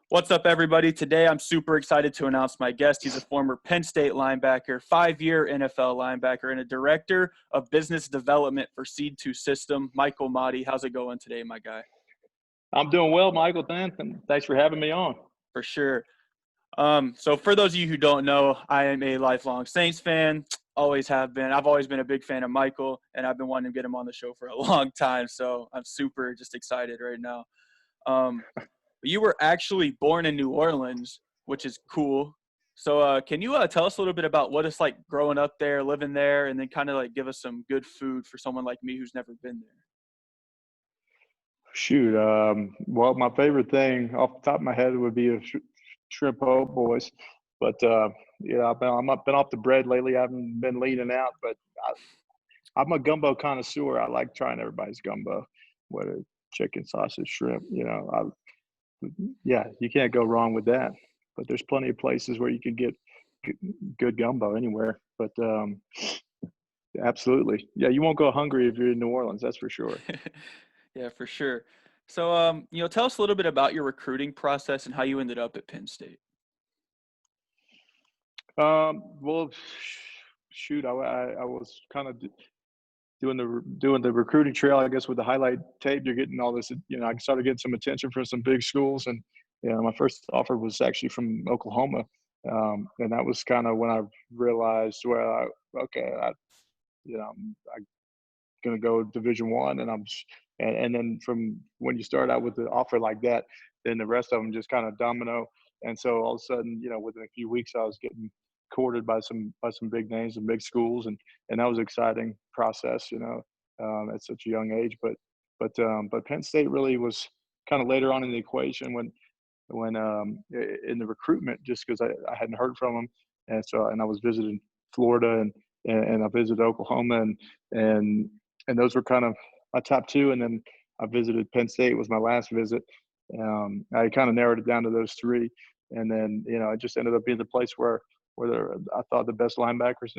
What's up, everybody? Today, I'm super excited to announce my guest. He's a former Penn State linebacker, 5-year NFL linebacker, and a director of business development for Seed 2 System, Michael Mauti. How's it going today, my guy? I'm doing well, Michael. Thanks for having me on. For sure. So for those of you who don't know, I am a lifelong Saints fan, always have been. I've always been a big fan of Michael, and I've been wanting to get him on the show for a long time, so I'm super just excited right now. You were actually born in New Orleans, which is cool. So can you tell us a little bit about what it's like growing up there, living there, and then kind of like give us some good food for someone like me who's never been there? Shoot. Well, my favorite thing off the top of my head would be a shrimp po' boys. But, I've been off the bread lately. I haven't been leaning out, but I'm a gumbo connoisseur. I like trying everybody's gumbo, whether chicken, sausage, shrimp, yeah, you can't go wrong with that. But there's plenty of places where you can get good gumbo anywhere. But absolutely. Yeah, you won't go hungry if you're in New Orleans, that's for sure. Yeah, for sure. So, tell us a little bit about your recruiting process and how you ended up at Penn State. Well, shoot, I was kind of doing the recruiting trail, I guess, with the highlight tape. You're getting all this, I started getting some attention from some big schools, and my first offer was actually from Oklahoma, and that was kind of when I realized, well, I'm going to go Division One, and then from when you start out with the offer like that, then the rest of them just kind of domino. And so all of a sudden, within a few weeks, I was getting courted by some big names and big schools, and that was an exciting process, at such a young age. But Penn State really was kind of later on in the equation when in the recruitment, just because I hadn't heard from them, and I was visiting Florida and I visited Oklahoma, and those were kind of my top two. And then I visited Penn State was my last visit. I kind of narrowed it down to those three. And then, it just ended up being the place where I thought the best linebackers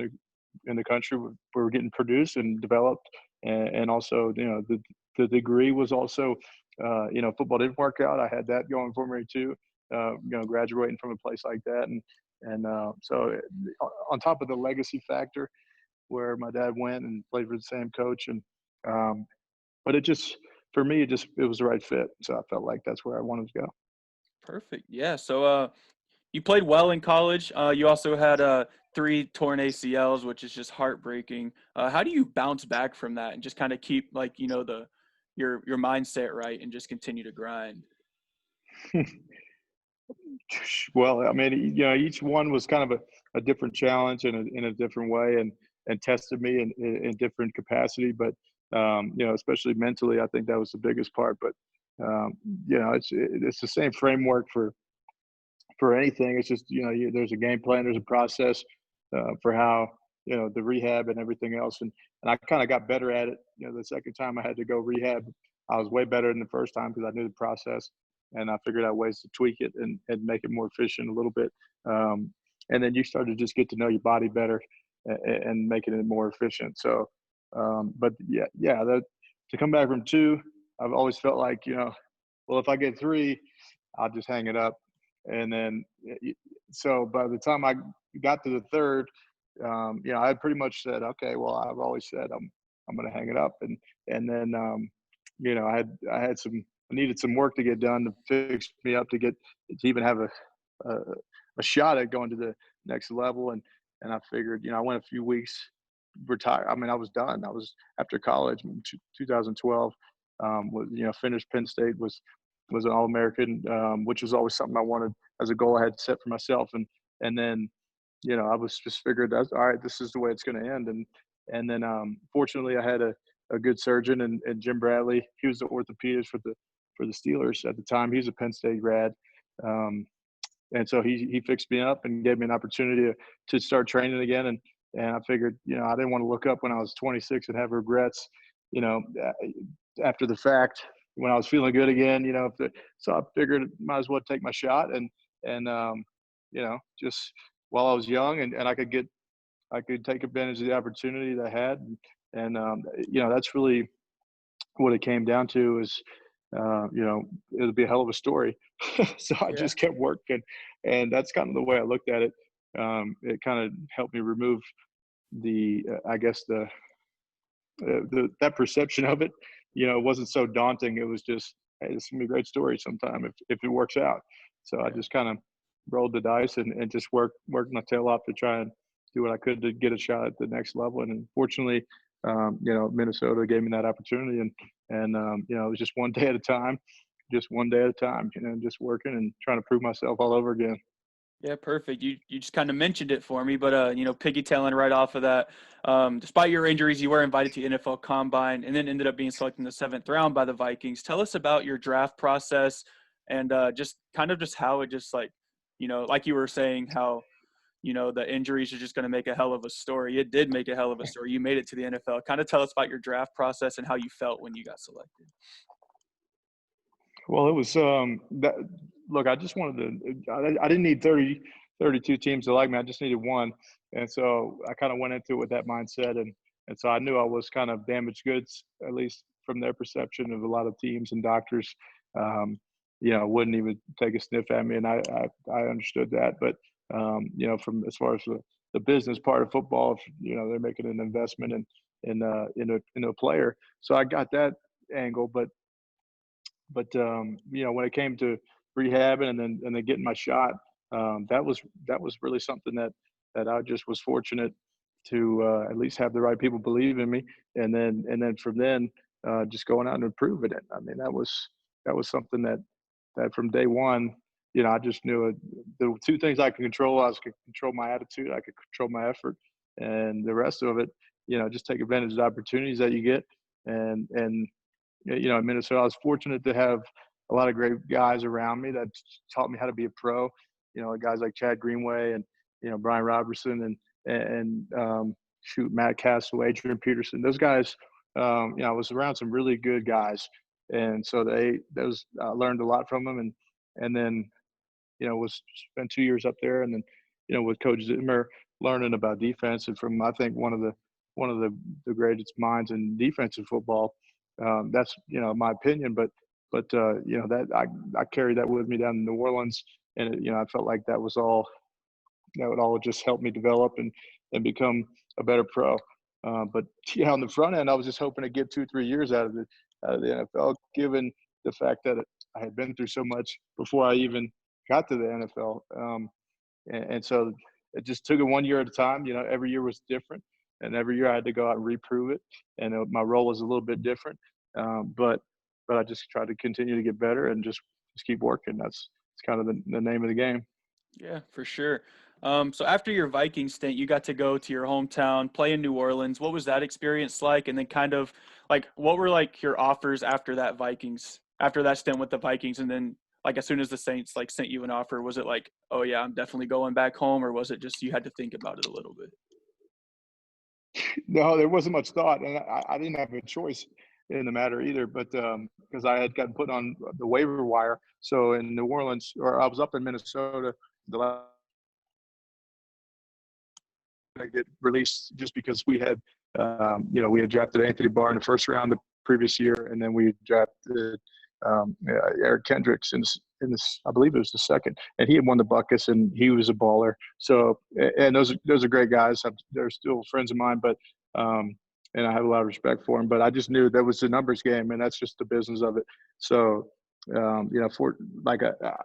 in the country were getting produced and developed. And also, the degree was also, football didn't work out. I had that going for me too, graduating from a place like that. So on top of the legacy factor, where my dad went and played for the same coach, and but for me it was the right fit, so I felt like that's where I wanted to go. Perfect. Yeah. So you played well in college. You also had 3 torn ACLs, which is just heartbreaking. How do you bounce back from that and just kind of keep your mindset right and just continue to grind? Well, I mean, each one was kind of a different challenge in a different way, and tested me in different capacity. But especially mentally, I think that was the biggest part. But it's the same framework for anything. It's just there's a game plan, there's a process for how the rehab and everything else, and I kind of got better at it. The second time I had to go rehab, I was way better than the first time because I knew the process, and I figured out ways to tweak it and make it more efficient a little bit. And then you start to just get to know your body better and making it more efficient. So, but to come back from 2, I've always felt like, well, if I get 3, I'll just hang it up. And then, so by the time I got to the 3rd, I had pretty much said, okay, well, I've always said I'm going to hang it up. And then, I needed some work to get done to fix me up to even have a shot at going to the next level. And I figured, I went a few weeks retire. I mean, I was done. I was after college in 2012, finished Penn State, was an All-American, which was always something I wanted as a goal I had set for myself. And then, I was just figured all right, this is the way it's going to end. And then, fortunately I had a good surgeon and Jim Bradley. He was the orthopedist for the Steelers at the time. He's a Penn State grad. And so he fixed me up and gave me an opportunity to start training again. And I figured, I didn't want to look up when I was 26 and have regrets, after the fact when I was feeling good again, so I figured might as well take my shot and just while I was young and I could take advantage of the opportunity that I had. And that's really what it came down to is, it'll be a hell of a story. So I Yeah. just kept working, and that's kind of the way I looked at it. It kind of helped me remove I guess that perception of it. It wasn't so daunting. It was just, hey, this is gonna be a great story sometime if it works out. So I Yeah. just kind of rolled the dice and just worked my tail off to try and do what I could to get a shot at the next level. And fortunately, Minnesota gave me that opportunity, and it was just one day at a time, just one day at a time, just working and trying to prove myself all over again. Yeah, perfect. You just kind of mentioned it for me, but piggytailing right off of that, despite your injuries, you were invited to NFL Combine and then ended up being selected in the 7th round by the Vikings. Tell us about your draft process and just kind of just how it just like you were saying, how the injuries are just going to make a hell of a story. It did make a hell of a story. You made it to the NFL. Kind of tell us about your draft process and how you felt when you got selected. Well, it was that. Look, I just wanted to. I didn't need 32 teams to like me. I just needed one, and so I kind of went into it with that mindset, and so I knew I was kind of damaged goods, at least from their perception of a lot of teams and doctors. Wouldn't even take a sniff at me, and I understood that. But from as far as the business part of football, if, they're making an investment in a player, so I got that angle, but when it came to rehabbing and then getting my shot, that was really something that I just was fortunate to at least have the right people believe in me, and then from then just going out and improving it. I mean, that was something that from day one, I just knew it. The two things I could control, I could control my attitude, I could control my effort, and the rest of it, just take advantage of the opportunities that you get, and in Minnesota, I was fortunate to have a lot of great guys around me that taught me how to be a pro. Guys like Chad Greenway and Brian Robertson and Matt Castle, Adrian Peterson. Those guys, I was around some really good guys, and so I learned a lot from them, and then was spent 2 years up there, and then with Coach Zimmer learning about defense, and from I think one of the greatest minds in defensive football. That's my opinion, but that I carried that with me down in New Orleans, and I felt like that would all just help me develop and become a better pro. But on the front end, I was just hoping to get 2-3 years out of the NFL, given the fact that I had been through so much before I even got to the NFL. And so it just took it one year at a time. Every year was different, and every year I had to go out and reprove it. And my role was a little bit different, but I just tried to continue to get better and just keep working. It's kind of the name of the game. Yeah, for sure. So after your Viking stint, you got to go to your hometown, play in New Orleans. What was that experience like? And then kind of like, what were like your offers after after that stint with the Vikings? And then like, as soon as the Saints like sent you an offer, was it like, oh yeah, I'm definitely going back home? Or was it just, you had to think about it a little bit? No, there wasn't much thought, and I didn't have a choice in the matter either. But because I had gotten put on the waiver wire, so in New Orleans, or I was up in Minnesota, the last I get released just because we had drafted Anthony Barr in the first round the previous year, and then we drafted Eric Kendricks in this, I believe it was the second, and he had won the Buckus, and he was a baller. So, and those are great guys. They're still friends of mine, but and I have a lot of respect for them. But I just knew that was the numbers game, and that's just the business of it. So, for like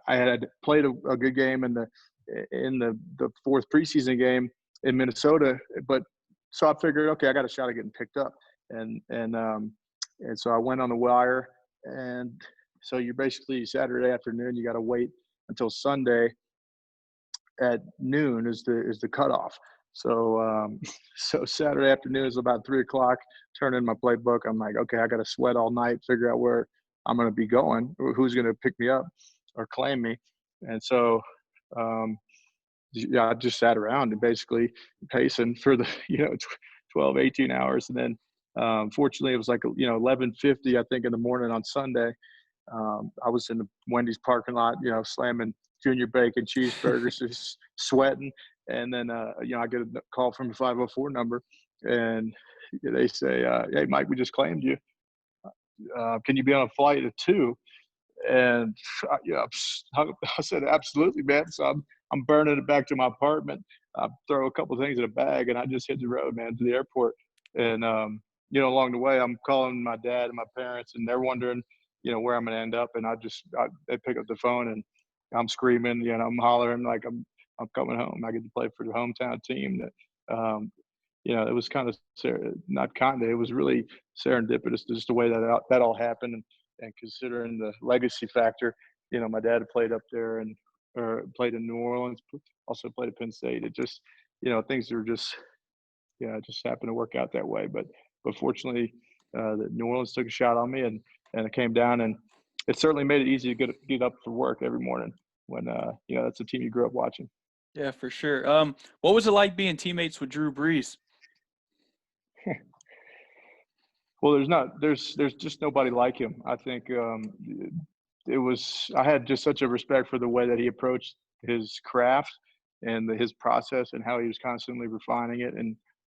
I had played a good game in the fourth preseason game in Minnesota, but so I figured, okay, I got a shot at getting picked up, and so I went on the wire, and so you're basically Saturday afternoon, you got to wait until Sunday at noon is the cutoff. So so Saturday afternoon is about 3 o'clock. Turn in my playbook. I'm like, okay, I got to sweat all night, figure out where I'm going to be going, who's going to pick me up or claim me, and so. Yeah, I just sat around and basically pacing for the 12, 18 hours, and then fortunately it was like 11:50 I think in the morning on Sunday. I was in the Wendy's parking lot, slamming junior bacon cheeseburgers, just sweating, and then I get a call from a 504 number, and they say, "Hey, Mike, we just claimed you." can you be on a flight at 2? And I said, absolutely, man. So I'm burning it back to my apartment. I throw a couple things in a bag, and I just hit the road, man, to the airport. And along the way, I'm calling my dad and my parents, and they're wondering, where I'm gonna end up. And they pick up the phone, and I'm screaming, I'm hollering like I'm coming home. I get to play for the hometown team. That it was kind of not kind of, it was really serendipitous, just the way that all happened. And considering the legacy factor, my dad had played up there and or played in New Orleans, also played at Penn State. It just, things were just, it just happened to work out that way. But fortunately, the New Orleans took a shot on me, and it came down, and it certainly made it easy to get up for work every morning when that's a team you grew up watching. Yeah, for sure. What was it like being teammates with Drew Brees? Well, there's just nobody like him. I think I had just such a respect for the way that he approached his craft and his process, and how he was constantly refining it.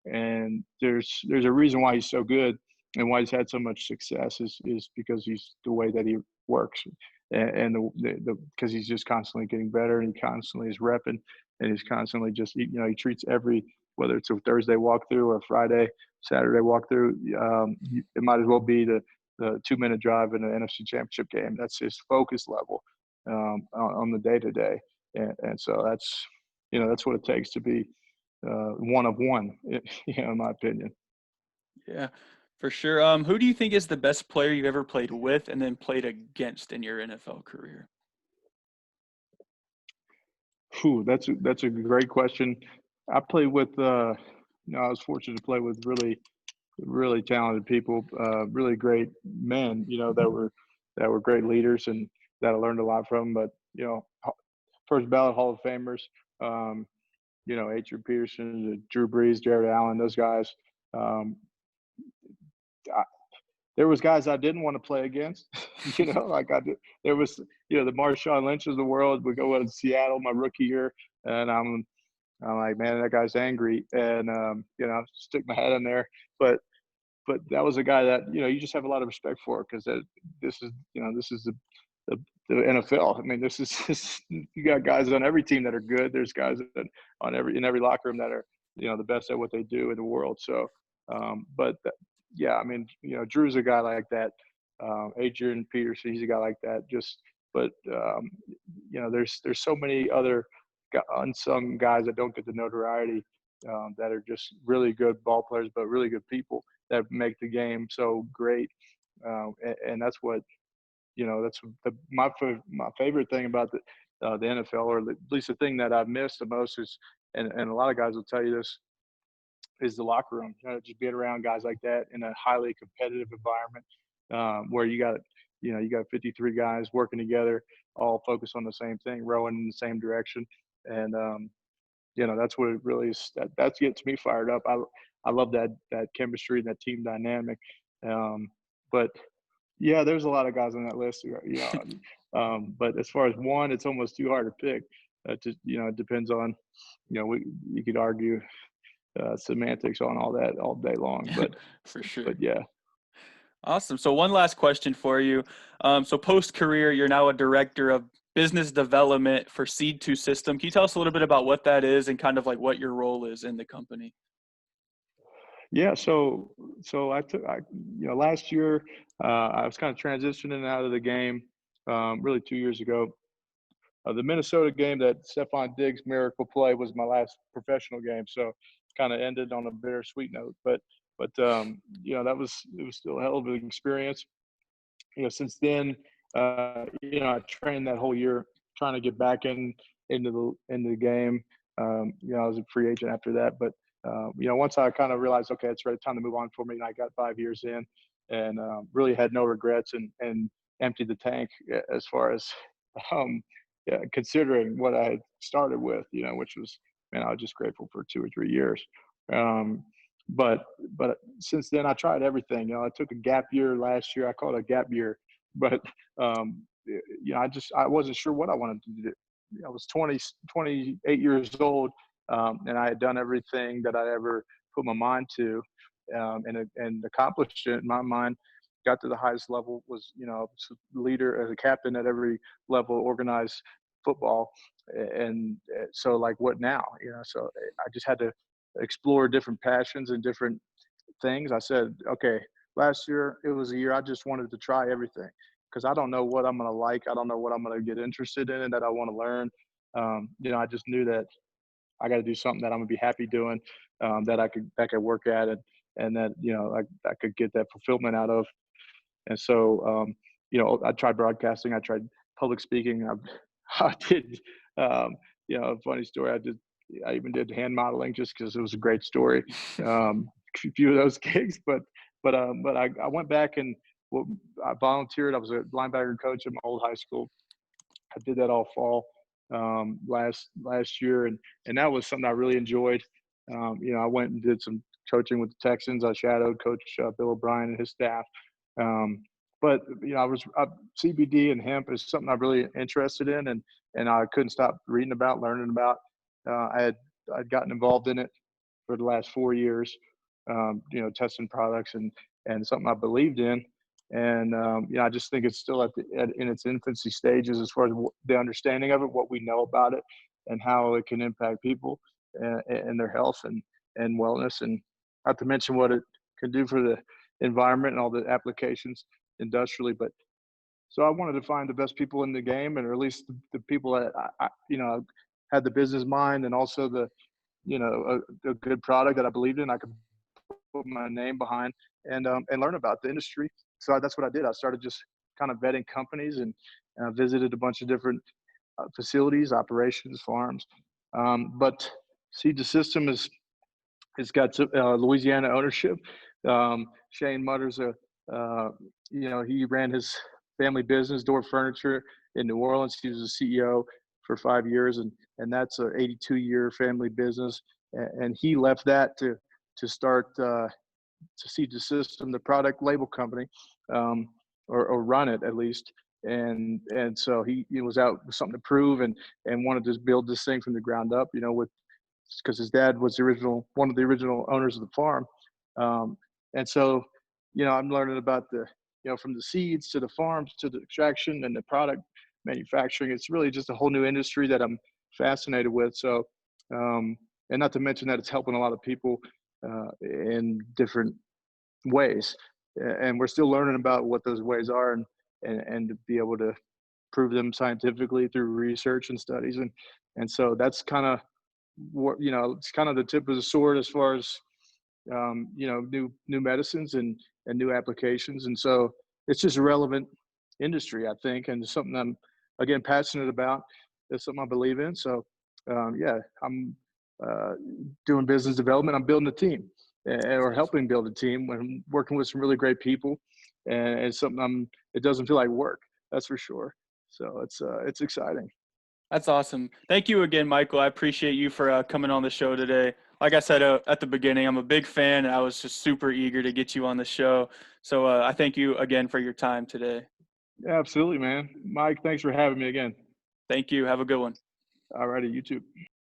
And there's a reason why he's so good and why he's had so much success is because he's the way that he works, and the because he's just constantly getting better, and he constantly is repping, and he's constantly just he treats every, whether it's a Thursday walkthrough or a Friday, Saturday walkthrough, it might as well be the 2-minute drive in an NFC Championship game. That's his focus level on the day to day, and so that's what it takes to be one of one, in my opinion. Yeah, for sure. Who do you think is the best player you've ever played with and then played against in your NFL career? Whew, that's a great question. I played with, I was fortunate to play with really, really talented people, really great men, that were great leaders and that I learned a lot from. But first ballot Hall of Famers, um, Adrian Peterson, Drew Brees, Jared Allen, those guys. Um, I, there was guys I didn't want to play against, like I did. There was, the Marshawn Lynch of the world. We go to Seattle my rookie year, and I'm like, man, that guy's angry, and stick my head in there. But that was a guy that you just have a lot of respect for, because this is the, the NFL. I mean, this you got guys on every team that are good. There's guys in every locker room that are the best at what they do in the world. So, yeah, I mean, Drew's a guy like that. Adrian Peterson, he's a guy like that. But there's so many other unsung guys that don't get the notoriety, that are just really good ball players, but really good people that make the game so great. And that's what, that's my favorite thing about the NFL, or at least the thing that I've missed the most is, and a lot of guys will tell you this, is the locker room. Just being around guys like that in a highly competitive environment, where you got 53 guys working together, all focused on the same thing, rowing in the same direction. And that's what it really is. That gets me fired up. I love that chemistry, that team dynamic. But yeah, there's a lot of guys on that list. But as far as one, it's almost too hard to pick. It depends on, you could argue semantics on all that all day long. But For sure. but yeah. Awesome. So one last question for you. So post-career, you're now a director of business development for Seed2 System. Can you tell us a little bit about what that is and kind of like what your role is in the company? Yeah, so last year, I was kind of transitioning out of the game, really 2 years ago. The Minnesota game that Stephon Diggs' miracle play was my last professional game, so kind of ended on a bittersweet note. But it was still a hell of an experience. Since then, I trained that whole year trying to get back into the game. I was a free agent after that, but once I kind of realized, okay, it's right time to move on for me, and I got 5 years in, and really had no regrets, and emptied the tank as far as yeah, considering what I had started with, which was, man, I was just grateful for 2 or 3 years. Um, but since then, I tried everything. I took a gap year last year. I call it a gap year, but I wasn't sure what I wanted to do. I was 28 years old, and I had done everything that I ever put my mind to, and accomplished it in my mind. got to the highest level, was, leader as a captain at every level, organized football. And so like, what now? So I just had to explore different passions and different things. I said, okay, last year it was a year I just wanted to try everything because I don't know what I'm going to like. I don't know what I'm going to get interested in and that I want to learn. I just knew that I got to do something that I'm gonna be happy doing, that I could work at, and that I could get that fulfillment out of. And so, I tried broadcasting, I tried public speaking, I did, a funny story. I even did hand modeling just because it was a great story. A few of those gigs, but I went back and I volunteered. I was a linebacker coach at my old high school. I did that all fall last year, and that was something I really enjoyed. I went and did some coaching with the Texans. I shadowed Coach Bill O'Brien and his staff. But CBD and hemp is something I'm really interested in, and I couldn't stop reading about, learning about. I'd gotten involved in it for the last 4 years, testing products and something I believed in. And I just think it's still in its infancy stages as far as the understanding of it, what we know about it, and how it can impact people and their health and wellness, and not to mention what it can do for the environment and all the applications industrially. But so I wanted to find the best people in the game, or at least the people that had the business mind, and also a good product that I believed in. I could put my name behind and learn about the industry. So that's what I did. I started just kind of vetting companies and visited a bunch of different facilities, operations, farms. But Seed the System it's got Louisiana ownership. Shane Mutter's he ran his family business, Door Furniture, in New Orleans. He was the CEO for 5 years, and that's an 82-year family business. And he left that to start to Seed the System, the product label company, or run it at least. And so he was out with something to prove, and wanted to build this thing from the ground up, because his dad was one of the original owners of the farm. And so, I'm learning about from the seeds to the farms to the extraction and the product manufacturing. It's really just a whole new industry that I'm fascinated with. So, and not to mention that it's helping a lot of people in different ways. And we're still learning about what those ways are, and to be able to prove them scientifically through research and studies. And so that's kind of what, it's kind of the tip of the sword as far as, new medicines and new applications. And so it's just a relevant industry, I think, and something I'm, again, passionate about. It's something I believe in. So, I'm doing business development. I'm building a team, or helping build a team. I'm working with some really great people, and it's something it doesn't feel like work. That's for sure. So it's exciting. That's awesome. Thank you again, Michael. I appreciate you for coming on the show today. Like I said at the beginning, I'm a big fan, and I was just super eager to get you on the show. So I thank you again for your time today. Yeah, absolutely, man. Mike, thanks for having me again. Thank you. Have a good one. All righty, you too.